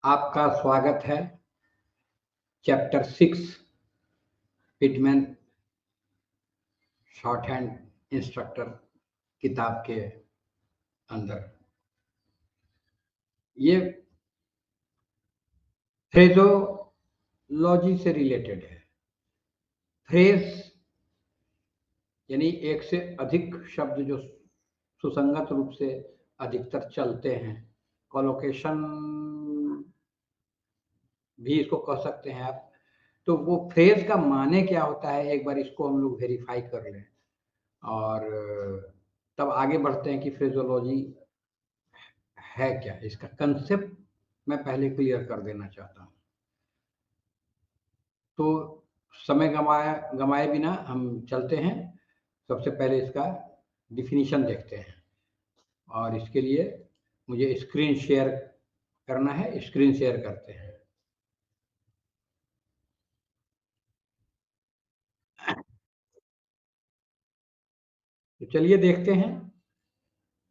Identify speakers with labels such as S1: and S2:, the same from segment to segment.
S1: आपका स्वागत है chapter 6 Pitman short hand instructor किताब के अंदर। ये फ्रेजोलॉजी से रिलेटेड है। फ्रेज यानी एक से अधिक शब्द जो सुसंगत रूप से अधिकतर चलते हैं। कॉलोकेशन भी इसको कह सकते हैं आप। तो वो फ्रेज का माने क्या होता है, एक बार इसको हम लोग वेरीफाई कर लें और तब आगे बढ़ते हैं कि फ्रेजोलॉजी है क्या। इसका कंसेप्ट मैं पहले क्लियर कर देना चाहता हूँ। तो समय गमाए बिना हम चलते हैं। सबसे पहले इसका डिफिनीशन देखते हैं और इसके लिए मुझे स्क्रीन शेयर करना है। स्क्रीन शेयर करते हैं। तो चलिए देखते हैं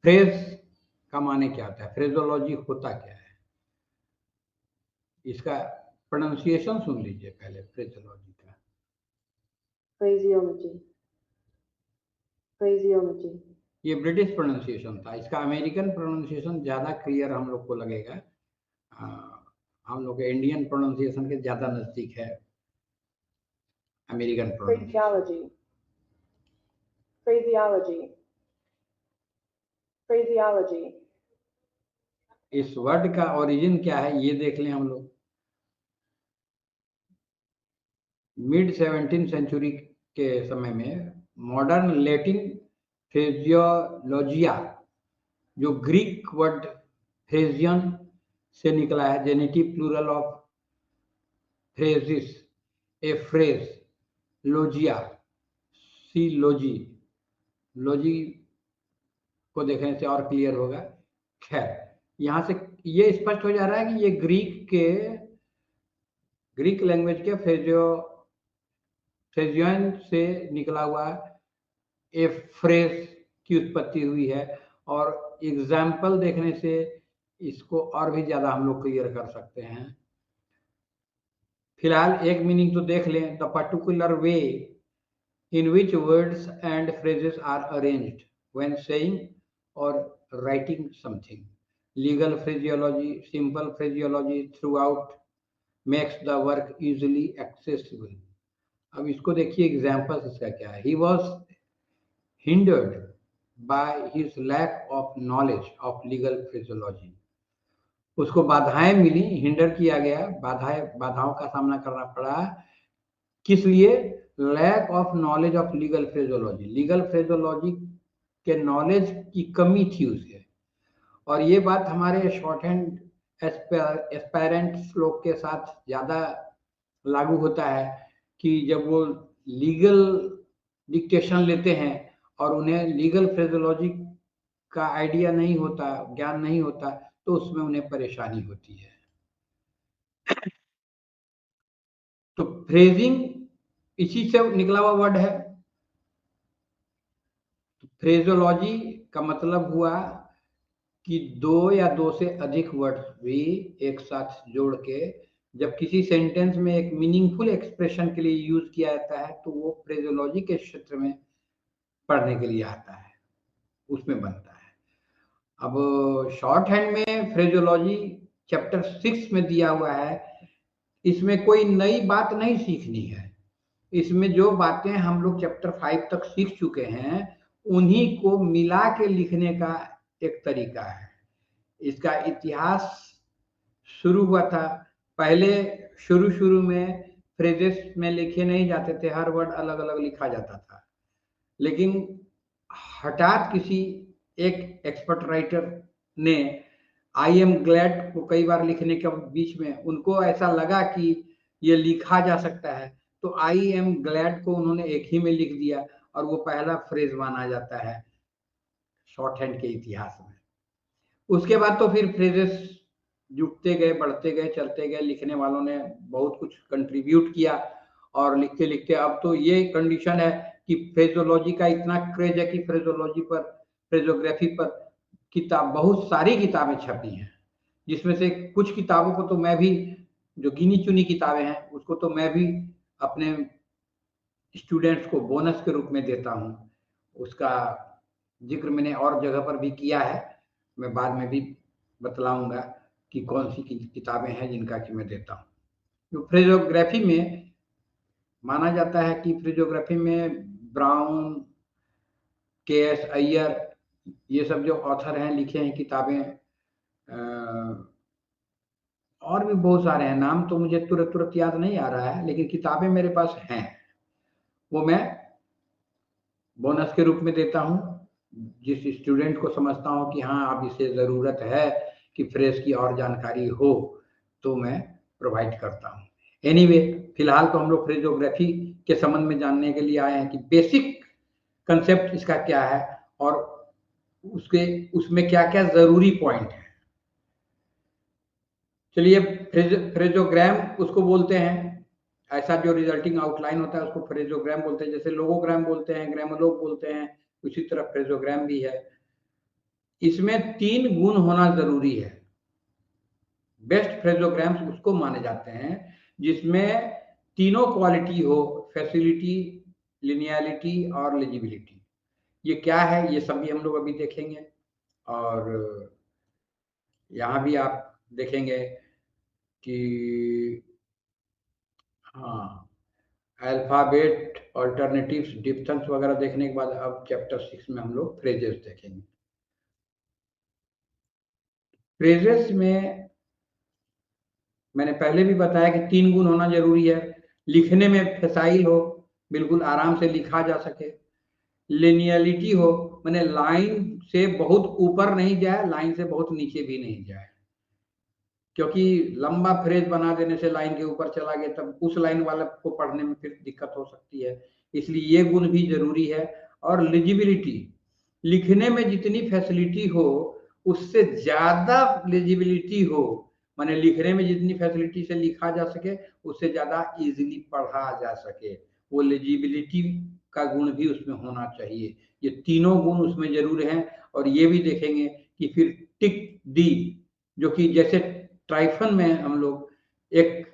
S1: फ्रेज का माने क्या होता है, फ्रेजोलॉजी होता क्या है। इसका प्रोनाउंसिएशन सुन लीजिए पहले फ्रेजोलॉजी का।
S2: Phraseology, phraseology.
S1: ये ब्रिटिश प्रोनाउंसिएशन था। इसका अमेरिकन प्रोनाउंसिएशन ज़्यादा क्लियर हम लोग को लगेगा। हम लोग के इंडियन प्रोनाउंसिएशन के ज़्यादा नज़दीक है American pronunciation.
S2: Phraseology, phraseology, phraseology.
S1: इस वर्ड का ओरिजिन क्या है ये देख लें हम लोग। मिड 17th सेंचुरी के समय में मॉडर्न लैटिन फ्रेजियोलॉजिया, जो ग्रीक वर्ड फ्रेजियन से निकला है, जेनेटिव प्लूरल ऑफ फ्रेजिस, ए फ्रेज, लोजिया, सी लोजी। लोजी को देखने से और क्लियर होगा। खैर, यहाँ से ये स्पष्ट हो जा रहा है कि ये ग्रीक लैंग्वेज के फ्रेजियन से निकला हुआ ए फ्रेज की उत्पत्ति हुई है। और एग्जाम्पल देखने से इसको और भी ज्यादा हम लोग क्लियर कर सकते हैं। फिलहाल एक मीनिंग तो देख लें। The particular way in which words and phrases are arranged when saying or writing something. Legal phraseology, simple phraseology throughout makes the work easily accessible. अब इसको देखिए एग्जाम्पल इसका क्या है। He was hindered by his lack of knowledge of legal phraseology. उसको बाधाएं मिली, hinder किया गया, बाधाओं का सामना करना पड़ा। किस लिए? Lack of knowledge of legal phraseology. Legal phraseology के नॉलेज की कमी थी उसे। और ये बात हमारे शॉर्ट हैंड एस्पायरेंट्स लोग के साथ ज़्यादा लागू होता है कि जब वो लीगल डिक्टेशन लेते हैं और उन्हें लीगल फ्रेजोलॉजी का आइडिया नहीं होता, ज्ञान नहीं होता, तो उसमें उन्हें परेशानी होती है। तो फ्रेजिंग इसी से निकला हुआ वर्ड है। फ्रेजोलॉजी का मतलब हुआ कि दो या दो से अधिक वर्ड भी एक साथ जोड़ के जब किसी सेंटेंस में एक मीनिंगफुल एक्सप्रेशन के लिए यूज किया जाता है तो वो फ्रेजोलॉजी के क्षेत्र में पढ़ने के लिए आता है, उसमें बनता है। अब शॉर्ट हैंड में फ्रेजोलॉजी चैप्टर 6 में दिया हुआ है। इसमें कोई नई बात नहीं सीखनी है। इसमें जो बातें हम लोग चैप्टर 5 तक सीख चुके हैं उन्हीं को मिला के लिखने का एक तरीका है। इसका इतिहास शुरू हुआ था। पहले शुरू में फ्रेजेस में लिखे नहीं जाते थे, हर वर्ड अलग अलग लिखा जाता था। लेकिन हठात किसी एक एक्सपर्ट राइटर ने आई एम ग्लैड को कई बार लिखने के बीच में उनको ऐसा लगा कि ये लिखा जा सकता है, तो आई एम ग्लैड को उन्होंने एक ही में लिख दिया और वो पहला फ्रेज माना जाता है शॉर्ट हैंड के इतिहास में। उसके बाद तो फिर फ्रेजेस जुटते गए, बढ़ते गए, चलते गए। लिखने वालों ने बहुत कुछ कंट्रीब्यूट किया और लिखते लिखते अब तो ये कंडीशन है कि फ्रेजोलॉजी का इतना क्रेज है कि फ्रेजोलॉजी पर, फ्रेजोग्राफी पर बहुत सारी किताबें छपी हैं। जिसमें से कुछ किताबों को तो मैं भी, जो गिनी चुनी किताबें हैं उसको तो मैं भी अपने स्टूडेंट्स को बोनस के रूप में देता हूँ। उसका जिक्र मैंने और जगह पर भी किया है, मैं बाद में भी बतलाऊंगा कि कौन सी किताबें हैं जिनका कि मैं देता हूँ। तो फ्रेजोग्राफी में माना जाता है कि फ्रेजोग्राफी में ब्राउन, के एस अय्यर, ये सब जो ऑथर हैं लिखे हैं किताबें, और भी बहुत सारे हैं, नाम तो मुझे तुरंत तुरंत याद नहीं आ रहा है, लेकिन किताबें मेरे पास हैं, वो मैं बोनस के रूप में देता हूँ। जिस स्टूडेंट को समझता हूँ कि हाँ अब इसे ज़रूरत है कि फ्रेज की और जानकारी हो, तो मैं प्रोवाइड करता हूँ। एनीवे, फिलहाल तो हम लोग फ्रेजोग्राफी के संबंध में जानने के लिए आए हैं कि बेसिक कंसेप्ट इसका क्या है और उसमें क्या क्या जरूरी पॉइंट है। चलिए, फ्रेजोग्राम उसको बोलते हैं, ऐसा जो रिजल्टिंग आउटलाइन होता है उसको फ्रेजोग्राम बोलते हैं। जैसे लोगोग्राम बोलते हैं, ग्रामोलोग बोलते हैं, उसी तरह फ्रेजोग्राम भी है। इसमें 3 गुण होना जरूरी है। बेस्ट फ्रेजोग्राम्स उसको माने जाते हैं जिसमें तीनों क्वालिटी हो, फैसिलिटी, लिनियलिटी और लेजिबिलिटी। ये क्या है ये सब भी हम लोग अभी देखेंगे। और यहाँ भी आप देखेंगे कि हाँ, अल्फाबेट, ऑल्टरनेटिव्स, डिप्थंग्स वगैरह देखने के बाद अब चैप्टर 6 में हम लोग फ्रेजेस देखेंगे। फ्रेजेस में मैंने पहले भी बताया कि 3 गुण होना जरूरी है। लिखने में फैसाइल हो, बिल्कुल आराम से लिखा जा सके। लिनियलिटी हो, मैंने लाइन से बहुत ऊपर नहीं जाए, लाइन से बहुत नीचे भी नहीं जाए, क्योंकि लंबा फ्रेज बना देने से लाइन के ऊपर चला गया तब उस लाइन वाले को पढ़ने में फिर दिक्कत हो सकती है, इसलिए ये गुण भी जरूरी है। और लिजिबिलिटी, लिखने में जितनी फैसिलिटी हो उससे ज्यादा लेजिबिलिटी हो, माने लिखने में जितनी फैसिलिटी से लिखा जा सके उससे ज्यादा इजीली पढ़ा जा सके, वो लेजिबिलिटी का गुण भी उसमें होना चाहिए। ये तीनों गुण उसमें जरूर हैं। और ये भी देखेंगे कि फिर टिक डी, जो कि जैसे ट्राइफन में हम लोग एक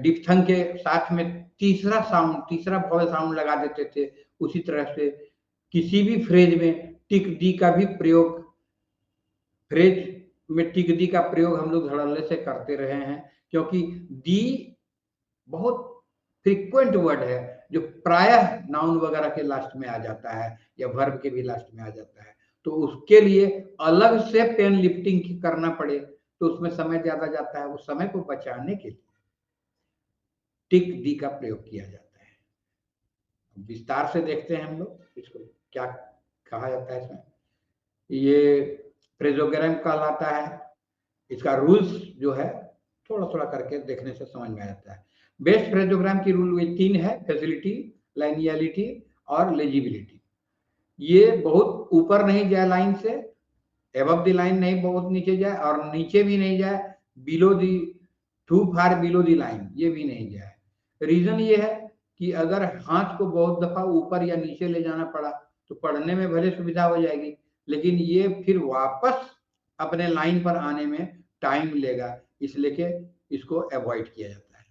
S1: डिप्थंग के साथ में तीसरा साउंड, तीसरा वॉवल साउंड लगा देते थे, उसी तरह से किसी भी फ्रेज में टिक डी का भी प्रयोग, फ्रेज में टिक डी का प्रयोग हम लोग धड़ल्ले से करते रहे हैं, क्योंकि डी बहुत फ्रीक्वेंट वर्ड है जो प्रायः नाउन वगैरह के लास्ट में आ जाता है या वर्ब के भी लास्ट में आ जाता है। तो उसके लिए अलग से पेन लिफ्टिंग करना पड़े तो उसमें समय ज्यादा जाता है, उस समय को बचाने के लिए टिक डी का प्रयोग किया जाता है। विस्तार से देखते हैं हम लोग इसको क्या कहा जाता है। इसमें ये फ्रेजोग्राम कहलाता है। इसका रूल्स जो है थोड़ा थोड़ा करके देखने से समझ में आ जाता है। बेस्ट फ्रेजोग्राम की रूल ये 3 है, फैसिलिटी, लाइनियलिटी और लेजिबिलिटी। ये बहुत ऊपर नहीं जाए लाइन से, एबव द लाइन नहीं बहुत नीचे जाए और नीचे भी नहीं जाए, below the, too far below the line ये भी नहीं जाए। रीजन ये है कि अगर हाथ को बहुत दफा ऊपर या नीचे ले जाना पड़ा तो पढ़ने में भले सुविधा हो जाएगी, लेकिन ये फिर वापस अपने लाइन पर आने में टाइम लेगा, इसलिए इसको अवॉइड किया जाता है।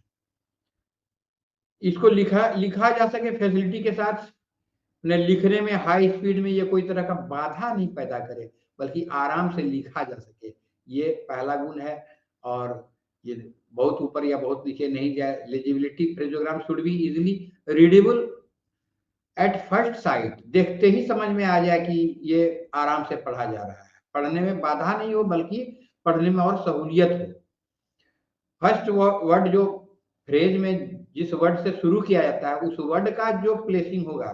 S1: इसको लिखा जा सके फैसिलिटी के साथ, न लिखने में हाई स्पीड में ये कोई तरह का बाधा नहीं पैदा करे, बल्कि आराम से लिखा जा सके, ये पहला गुण है। और ये बहुत ऊपर या बहुत नीचे नहीं जाए। Legibility, phrasogram should be easily readable at first sight, देखते ही समझ में आ जाए कि ये आराम से पढ़ा जा रहा है, पढ़ने में बाधा नहीं हो बल्कि पढ़ने में और सहूलियत हो। फर्स्ट वर्ड जो फ्रेज में जिस वर्ड से शुरू किया जाता है उस वर्ड का जो प्लेसिंग होगा,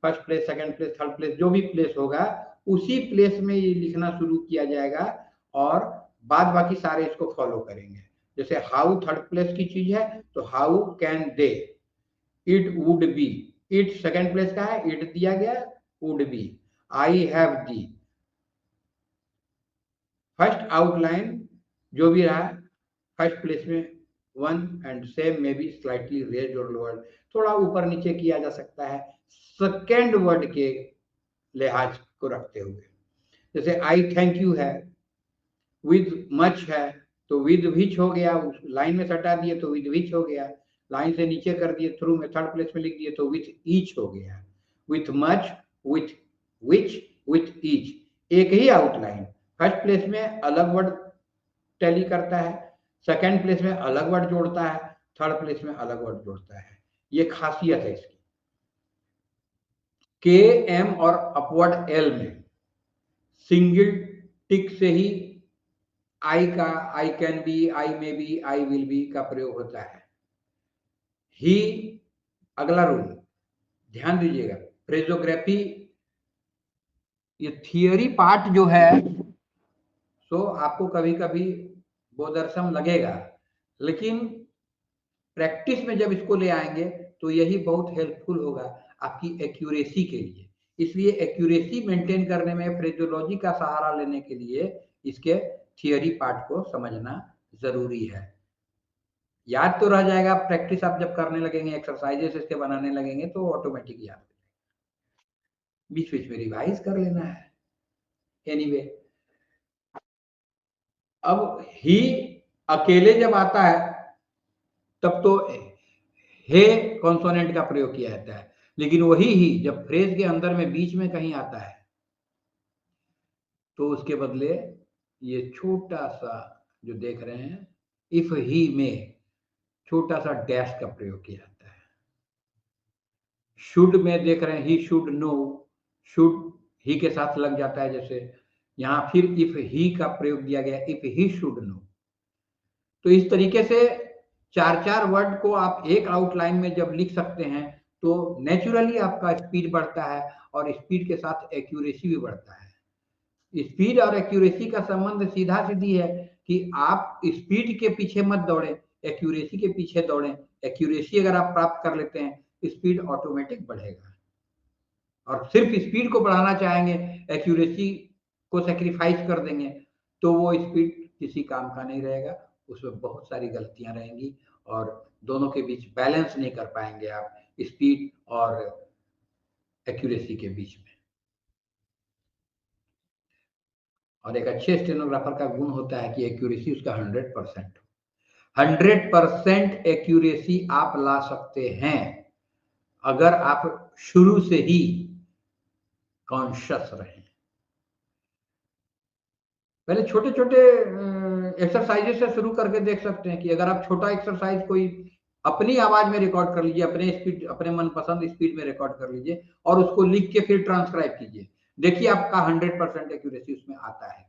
S1: first place, second place, third place, जो भी प्लेस होगा उसी प्लेस में ये लिखना शुरू किया जाएगा और बाद बाकी सारे इसको फॉलो करेंगे। जैसे हाउ थर्ड प्लेस की चीज है तो how can they, it would be, it second place का है, इट दिया गया, would be, I have the. First outline जो भी रहा फर्स्ट प्लेस में वन एंड सेम में भी स्लाइटली रेज्ड और लोअर्ड, थोड़ा ऊपर नीचे किया जा सकता है सेकेंड वर्ड के लिहाज को रखते हुए। जैसे आई थैंक यू है, विद मच है तो विद विच हो गया, लाइन में सटा दिए तो विद विच हो गया, लाइन से नीचे कर दिए थ्रू में थर्ड प्लेस में लिख दिए तो विथ ईच हो गया। With much, with which, with each, एक ही आउटलाइन। फर्स्ट प्लेस में अलग वर्ड टैली करता है, सेकंड प्लेस में अलग वर्ड जोड़ता है, थर्ड प्लेस में अलग वर्ड जोड़ता है। ये खासियत है इसकी। के, एम और अपवर्ड एल में सिंगल टिक से ही आई का I can be, I may be, I will be का प्रयोग होता है। ही, अगला रूल ध्यान दीजिएगा, फ्रेजोग्राफी ये थियरी पार्ट जो है सो आपको कभी कभी बोधरसम लगेगा, लेकिन प्रैक्टिस में जब इसको ले आएंगे तो यही बहुत हेल्पफुल होगा आपकी एक्यूरेसी के लिए। इसलिए एक्यूरेसी मेंटेन करने में फ्रेजोलॉजी का सहारा लेने के लिए इसके थियरी पार्ट को समझना जरूरी है। याद तो रह जाएगा, प्रैक्टिस आप जब करने लगेंगे, एक्सरसाइजेस इसके बनाने लगेंगे तो ऑटोमेटिक याद, बीच बीच में रिवाइज कर लेना है। एनीवे, अब ही अकेले जब आता है तब तो हे कॉन्सोनेंट का प्रयोग किया जाता है, लेकिन वही ही जब फ्रेज के अंदर में बीच में कहीं आता है तो उसके बदले ये छोटा सा जो देख रहे हैं इफ ही में छोटा सा डैश का प्रयोग किया जाता है। शुड में देख रहे हैं he should know, should he के साथ लग जाता है, जैसे यहां फिर इफ ही का प्रयोग दिया गया, इफ ही शुड नो। तो इस तरीके से चार चार वर्ड को आप एक आउटलाइन में जब लिख सकते हैं तो नेचुरली आपका स्पीड बढ़ता है और स्पीड के साथ एक्यूरेसी भी बढ़ता है। स्पीड और एक्यूरेसी का संबंध सीधा सीधी है कि आप स्पीड के पीछे मत दौड़े, एक्यूरेसी के पीछे दौड़ें। एक्यूरेसी अगर आप प्राप्त कर लेते हैं स्पीड ऑटोमेटिक बढ़ेगा, और सिर्फ स्पीड को बढ़ाना चाहेंगे, एक्यूरेसी को सेक्रीफाइस कर देंगे तो वो स्पीड किसी काम का नहीं रहेगा, उसमें बहुत सारी गलतियां रहेंगी और दोनों के बीच बैलेंस नहीं कर पाएंगे आप, स्पीड और एक्यूरेसी के बीच में। और एक अच्छे स्टेनोग्राफर का गुण होता है कि एक्यूरेसी उसका 100%। 100% एक्यूरेसी आप ला सकते हैं अगर आप शुरू से ही कॉन्शियस रहें। पहले छोटे छोटे एक्सरसाइजेस से शुरू करके देख सकते हैं कि अगर आप छोटा एक्सरसाइज कोई अपनी आवाज में रिकॉर्ड कर लीजिए, अपने स्पीड, अपने मनपसंद स्पीड में रिकॉर्ड कर लीजिए और उसको लिख के फिर ट्रांसक्राइब कीजिए, देखिए आपका 100% एक्यूरेसी उसमें आता है।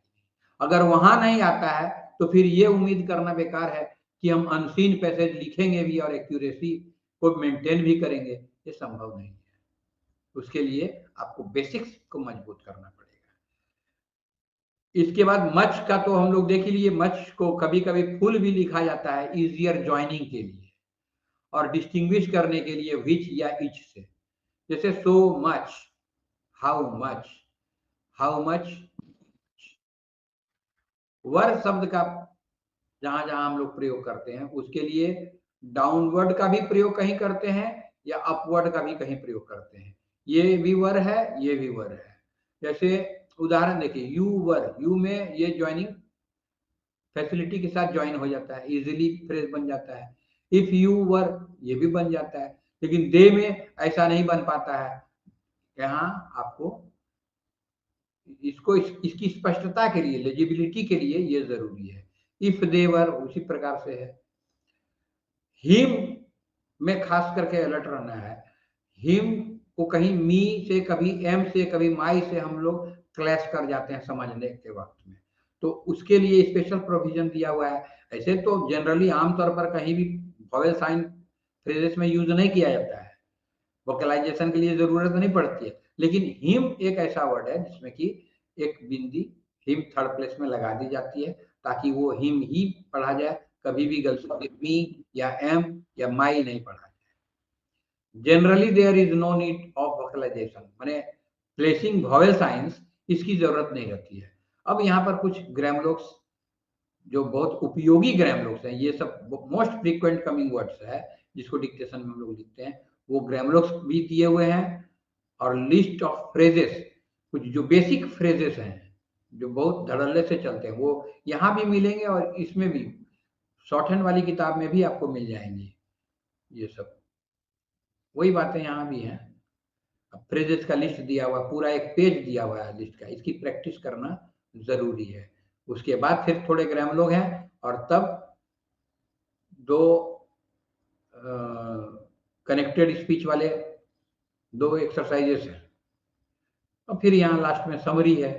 S1: अगर वहां नहीं आता है तो फिर ये उम्मीद करना बेकार है कि हम अनसीन पैसेज लिखेंगे भी और एक्यूरेसी को मेंटेन भी करेंगे, ये संभव नहीं है। उसके लिए आपको बेसिक्स को मजबूत करना पड़ेगा। इसके बाद मच का तो हम लोग देख ही लिए, मच को कभी कभी फुल भी लिखा जाता है इजियर ज्वाइनिंग के लिए और डिस्टिंग्विश करने के लिए विच या इच से, जैसे so much, how much, how much. वर शब्द का जहां जहां हम लोग प्रयोग करते हैं उसके लिए डाउनवर्ड का भी प्रयोग कहीं करते हैं या अपवर्ड का भी कहीं प्रयोग करते हैं। ये भी वर है, ये भी वर है। जैसे उदाहरण देखिए, यू वर, यू में ये ज्वाइनिंग फैसिलिटी के साथ ज्वाइन हो जाता है, इजीली फ्रेज बन जाता है। इफ यू वर ये भी बन जाता है, लेकिन दे में ऐसा नहीं बन पाता है। यहाँ आपको इसको इसकी स्पष्टता के लिए, लेजिबिलिटी के लिए ये जरूरी है। इफ देवर उसी प्रकार से है। हिम में खास करके अलर्ट रहना है। हिम को कहीं मी से, कभी एम से, कभी माई से हम लोग क्लैश कर जाते हैं समझने के वक्त में, तो उसके लिए स्पेशल प्रोविजन दिया हुआ है। ऐसे तो जनरली आमतौर पर कहीं भी वॉवेल साइन फ्रेजेस में यूज नहीं किया जाता है, वोकलाइजेशन के लिए जरूरत नहीं पड़ती है, लेकिन हिम एक ऐसा वर्ड है जिसमें कि एक बिंदी हिम थर्ड प्लेस में लगा दी जाती है ताकि वो हिम ही पढ़ा जाए, कभी भी गलती से मी या एम या माई नहीं पढ़ा जाए। Generally there is no need of vocalisation, माने प्लेसिंग वॉवेल साइंस, इसकी जरूरत नहीं रहती है। अब यहाँ पर कुछ ग्रामलोक्स जो बहुत उपयोगी ग्रामलोक्स हैं, ये सब मोस्ट फ्रीक्वेंट कमिंग वर्ड्स है जिसको डिक्टेशन में हम लोग लिखते हैं, वो ग्रामलोक्स भी दिए हुए हैं और लिस्ट ऑफ फ्रेजेस, कुछ जो बेसिक फ्रेजेस हैं जो बहुत धड़ल्ले से चलते हैं, वो यहाँ भी मिलेंगे और इसमें भी शॉर्ट हैंड वाली किताब में भी आपको मिल जाएंगी ये सब। वही बातें यहाँ भी हैं। अब फ्रेजेस का लिस्ट दिया हुआ, पूरा एक पेज दिया हुआ है लिस्ट का, इसकी प्रैक्टिस करना जरूरी है। उसके बाद फिर थोड़े ग्राम लोग हैं और तब दो कनेक्टेड स्पीच वाले 2 एक्सरसाइजेस हैं और फिर यहाँ लास्ट में समरी है।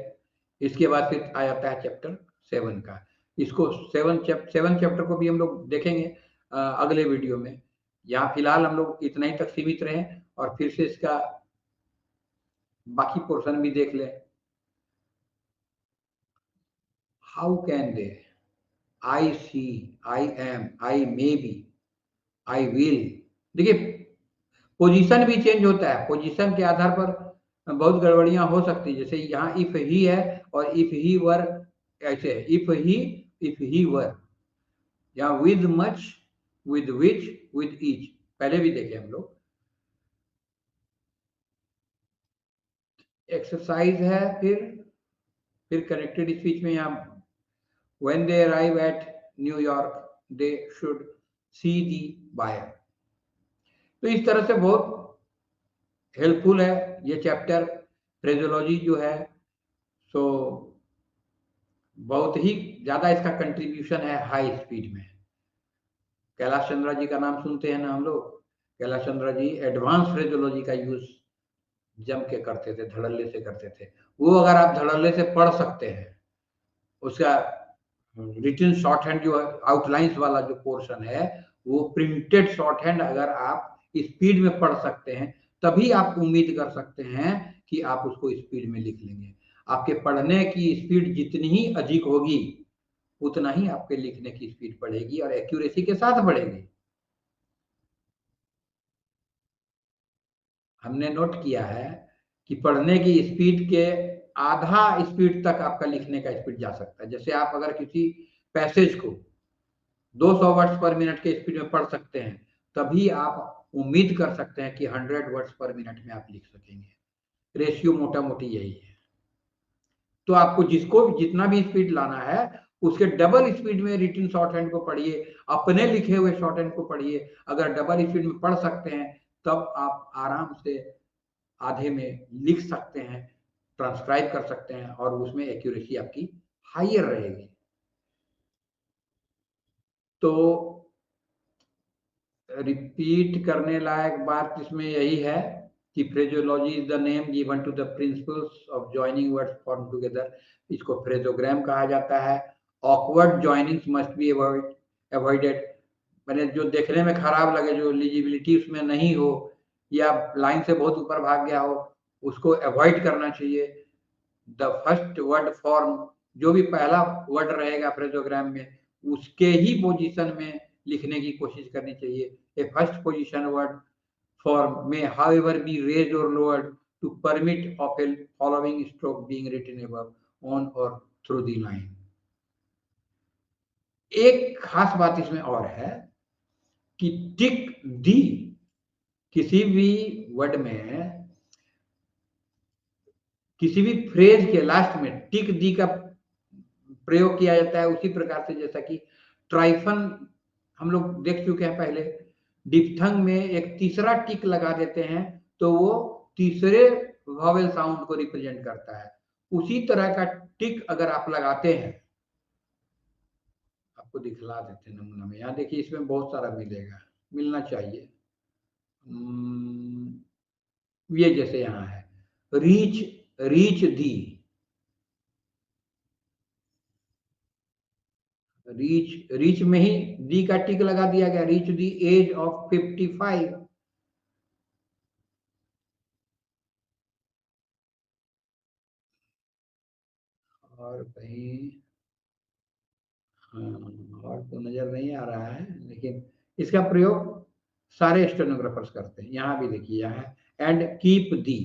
S1: इसके बाद फिर आ जाता है चैप्टर 7 का। इसको 7 चैप्टर को भी हम लोग देखेंगे अगले वीडियो में। यहाँ फिलहाल हम लोग इतना ही तक सीमित रहे और फिर से इसका बाकी पोर्शन भी देख लें। How can they, I see, I am, I may be, I will. देखिए पोजीशन भी चेंज होता है, पोजीशन के आधार पर बहुत गड़बड़ियां हो सकती है। जैसे यहाँ इफ ही है और इफ ही वर ऐसे है, इफ ही वर, यहाँ with much, with which, with each पहले भी देखे हम लोग। एक्सरसाइज है, फिर कनेक्टेड स्पीच में यहाँ when they arrive at New York they should see the buyer। तो इस तरह से बहुत हेल्पफुल है ये चैप्टर। फ्रेजोलॉजी जो है सो बहुत ही ज्यादा इसका कंट्रीब्यूशन है हाई स्पीड में। कैलाश चंद्रा जी का नाम सुनते हैं ना हम लोग। कैलाश चंद्रा जी एडवांस फ्रेजोलॉजी का यूज जम के करते थे, धड़ल्ले से करते थे। वो अगर आप धड़ल्ले से पढ़ सकते हैं, उसका रिटन शॉर्ट हैंड जो आउटलाइंस वाला जो पोर्शन है, वो प्रिंटेड शॉर्ट हैंड अगर आप स्पीड में पढ़ सकते हैं, तभी आप उम्मीद कर सकते हैं कि आप उसको स्पीड में लिख लेंगे। आपके पढ़ने की स्पीड जितनी ही अधिक होगी, उतना ही आपके लिखने की स्पीड बढ़ेगी और एक्यूरेसी के साथ बढ़ेगी। हमने नोट किया है कि पढ़ने की स्पीड के आधा स्पीड तक आपका लिखने का स्पीड जा सकता है। जैसे आप अगर किसी पैसेज को 200 वर्ड्स पर मिनट के स्पीड में पढ़ सकते हैं, तभी आप उम्मीद कर सकते हैं कि 100 वर्ड्स पर मिनट में आप लिख सकेंगे। रेशियो मोटा मोटी यही है। तो आपको जिसको जितना भी स्पीड लाना है, उसके डबल स्पीड में रिटन शॉर्ट हैंड को पढ़िए, अपने लिखे हुए शॉर्ट हैंड को पढ़िए। अगर डबल स्पीड में पढ़ सकते हैं, तब आप आराम से आधे में लिख सकते हैं, ट्रांसक्राइब कर सकते हैं और उसमें एक्यूरेसी आपकी हायर रहेगी। तो रिपीट करने लायक बात इसमें यही है कि phraseology is the name given to the principles of joining words form together. इसको फ्रेजोग्राम कहा जाता है। Awkward joinings must be avoided. मैंने जो देखने में खराब लगे, जो एलिजिबिलिटी उसमें नहीं हो या लाइन से बहुत ऊपर भाग गया हो, उसको अवॉइड करना चाहिए। द फर्स्ट वर्ड फॉर्म, जो भी पहला वर्ड रहेगा फ्रेजोग्राम में, उसके ही पोजीशन में लिखने की कोशिश करनी चाहिए। ए फर्स्ट पोजीशन वर्ड फॉर्म में however be raised or lowered to permit of a following stroke being written above, on or through the line। एक खास बात इसमें और है कि टिक दी, किसी भी वर्ड में किसी भी फ्रेज के लास्ट में टिक दी का प्रयोग किया जाता है। उसी प्रकार से जैसा कि ट्राइफन हम लोग देख चुके हैं पहले, डिप्थंग में एक तीसरा टिक लगा देते हैं तो वो तीसरे वॉवेल साउंड को रिप्रेजेंट करता है। उसी तरह का टिक अगर आप लगाते हैं, आपको दिखला देते हैं नमूना में। यहाँ देखिए इसमें बहुत सारा मिलेगा, मिलना चाहिए। ये जैसे यहाँ है reach, reach the, reach, reach में ही दी का टिक लगा दिया गया। Reach the age of 55। और कहीं और तो नजर नहीं आ रहा है, लेकिन इसका प्रयोग सारे स्टेनोग्राफर्स करते हैं। यहाँ भी देखिए, यहाँ एंड कीप दी,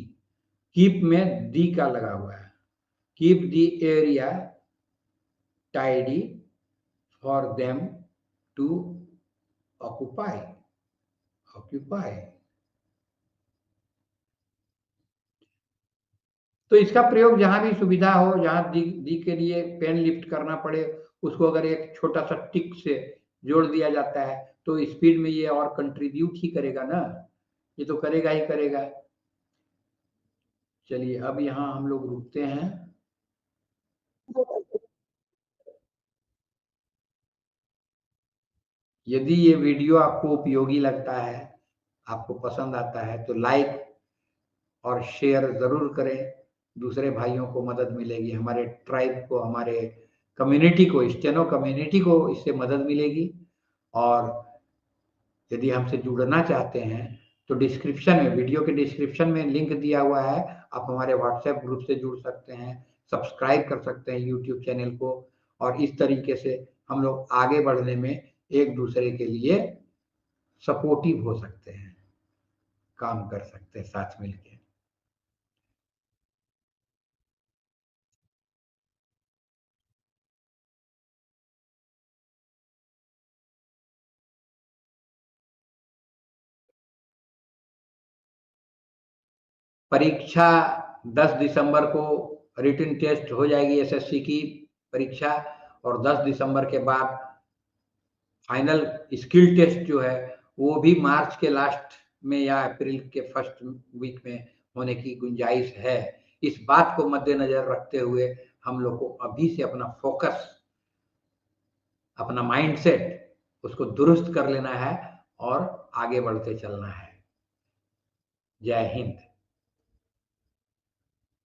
S1: कीप में दी का लगा हुआ है। Keep the area tidy for them to occupy, occupy. तो इसका प्रयोग जहां भी सुविधा हो, जहां दी के लिए पेन लिफ्ट करना पड़े, उसको अगर एक छोटा सा टिक से जोड़ दिया जाता है तो स्पीड में ये और कंट्रीब्यूट ही करेगा ना, ये तो करेगा ही करेगा। चलिए अब यहाँ हम लोग रुकते हैं। यदि ये वीडियो आपको उपयोगी लगता है, आपको पसंद आता है, तो लाइक और शेयर जरूर करें। दूसरे भाइयों को मदद मिलेगी, हमारे ट्राइब को, हमारे कम्युनिटी को, स्टेनो कम्युनिटी को इससे मदद मिलेगी। और यदि हमसे जुड़ना चाहते हैं तो डिस्क्रिप्शन में, वीडियो के डिस्क्रिप्शन में लिंक दिया हुआ है, आप हमारे व्हाट्सएप ग्रुप से जुड़ सकते हैं, सब्सक्राइब कर सकते हैं यूट्यूब चैनल को, और इस तरीके से हम लोग आगे बढ़ने में एक दूसरे के लिए सपोर्टिव हो सकते हैं, काम कर सकते हैं साथ मिलकर। परीक्षा 10 दिसंबर को रिटन टेस्ट हो जाएगी, एसएससी की परीक्षा, और 10 दिसंबर के बाद फाइनल स्किल टेस्ट जो है वो भी मार्च के लास्ट में या अप्रैल के फर्स्ट वीक में होने की गुंजाइश है। इस बात को मद्देनजर रखते हुए हम लोग को अभी से अपना फोकस, अपना माइंडसेट उसको दुरुस्त कर लेना है और आगे बढ़ते चलना है। जय हिंद।